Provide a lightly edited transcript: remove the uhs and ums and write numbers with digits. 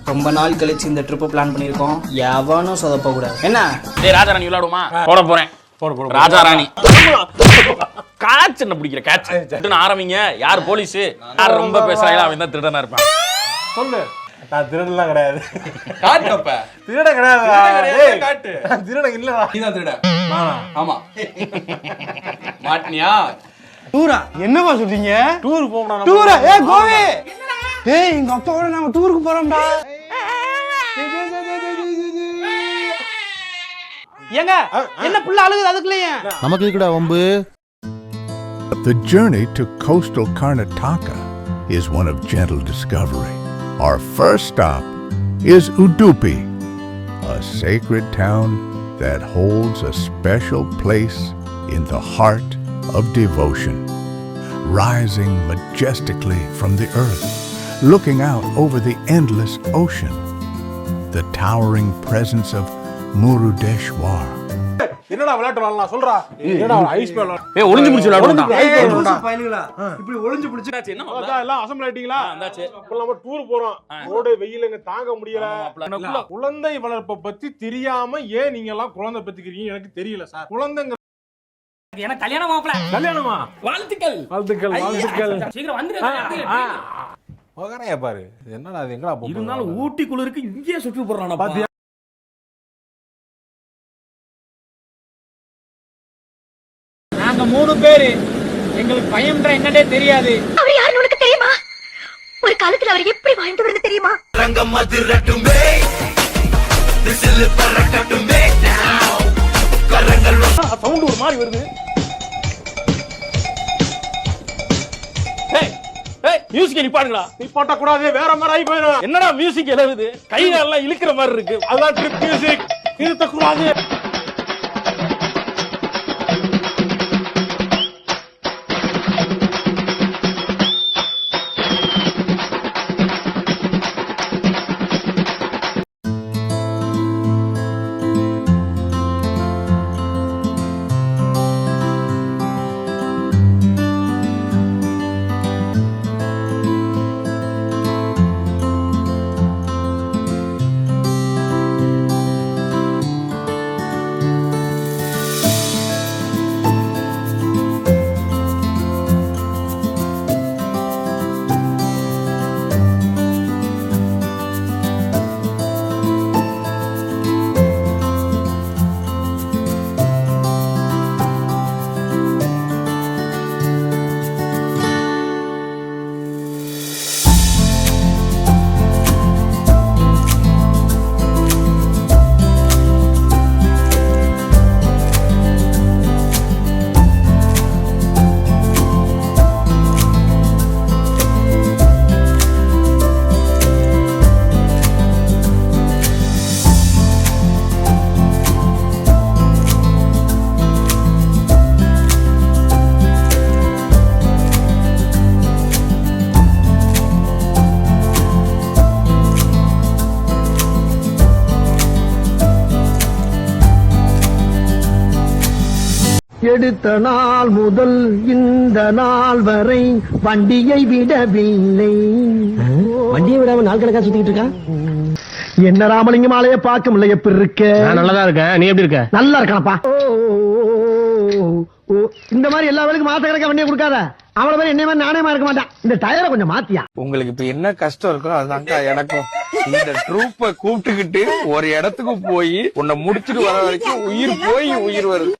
ரொம்ப நாள் கழிச்சு இந்த ட்ரிப் பிளான் பண்ணிருக்கோம். எவனும் சொதப்ப கூடாது. என்ன டேய் ராஜாராணி விளையாடுமா? போட போறேன். ராஜாராணி காட்ச் என்ன பிடிக்கிற காட்ச் ஆரம்பிங்க. யார் போலீஸ்? யார் ரொம்ப பேசுறாங்களோ அவன் தான் திருடனா இருப்பான். சொல்லு. நான் திருடலாம் கிடையாது. காட்டுப்ப திருட கிடையாது. காட்டு. திருட இல்லடா. நீதான் திருட. ஆமா. மாட்னியா? டூரா? என்னவா சொல்றீங்க? டூர் போறோம். டூரா? கோவி. டேய் எங்க அப்பாவோட நாங்க டூருக்கு போறோம்டா. ஏங்க என்ன புள்ள அழுகுது அதுக்குள்ளயே? நமக்கு இருக்குடா வம்பு. The journey to coastal Karnataka is one of gentle discovery. Our first stop is Udupi, a sacred town that holds a special place in the heart of devotion. Rising majestically from the earth, looking out over the endless ocean, the towering presence of Murudeshwar. என்னடா விளையாட்டு விளையாடலாம் சொல்றா. என்னடா ice பால். ஏய் ஒளிஞ்சு புடிச்சு விளையாடுடா. பையலுங்களா இப்படி ஒளிஞ்சு புடிச்சு என்ன அதான் எல்லாம் அசெம்பிள் ஆயிட்டீங்களா? வந்தாச்சு. இப்ப நம்ம டூர் போறோம். ரோடு வெயிலங்க தாங்க முடியல. குழந்தை வளர்ப்பை பத்தி தெரியாம ஏன் நீங்க எல்லாம் குழந்தை பெத்துக்கிறீங்க எனக்கு தெரியல சார். குழந்தைங்க எனக்கு கல்யாணம் மாப்ள. கல்யாணமா? வாழ்த்துக்கள். வாழ்த்துக்கள் வாழ்த்துக்கள். சீக்கிரம் வந்துருங்க. ஓகரையா பாரு. என்னடா இது எங்கடா போறோம்? இருந்தாலும் ஊட்டி குளிருக்கு இங்கேயே சுற்று போறானே பாத்தியா? நாங்க 3 பேரு. எங்களுக்கு பயம்ன்ற என்னடே தெரியாது. அவர் யாருன்னு உனக்கு தெரியுமா? ஒரு காலத்துல அவர் எப்படி வாழ்ந்தவர்னு தெரியுமா? ரங்கம் மதுரட்டுமே விசில் பறக்கட்டுமே கரங்கள் சவுண்ட் ஒரு மாதிரி வருது. ஏய் ஏய் மியூசிக் நிப்பாடுங்கடா. நிப்பாட்ட கூடாது. வேற மாதிரி ஆயி போயிடும். என்னடா மியூசிக் எழுவுது? கை கால்லாம் இழுக்கிற மாதிரி இருக்கு. அதான் ட்ரிப் மியூசிக். நிறுத்த கூடாது. எடுத்த நாள் முதல் இந்த நாள் வரை வண்டியை விடவில்லை. வண்டியை விடாம நாள் கணக்கா சுத்திட்டு இருக்கா? என்ன ராமலிங்கம் ஆலைய பார்க்க முடியல. எப்படி இருக்க? நல்லதா இருக்க. நீ எப்படி இருக்க? நல்லா இருக்கானப்பா. இந்த மாதிரி எல்லா வேலைக்கும் மாச கணக்கா வண்டியை கொடுக்காத. அவ்வளவு பேர் என்ன மாதிரி நாணயமா இருக்க மாட்டான். இந்த டயரை கொஞ்சம் மாத்தியா. உங்களுக்கு இப்ப என்ன கஷ்டம் இருக்கோ அதுதான்க்கா எனக்கும். இந்த ட்ரூப்பை கூப்பிட்டுக்கிட்டு ஒரு இடத்துக்கு போய் உன்னை முடிச்சிட்டு வர வரைக்கும் உயிர் போய் உயிர் வருது.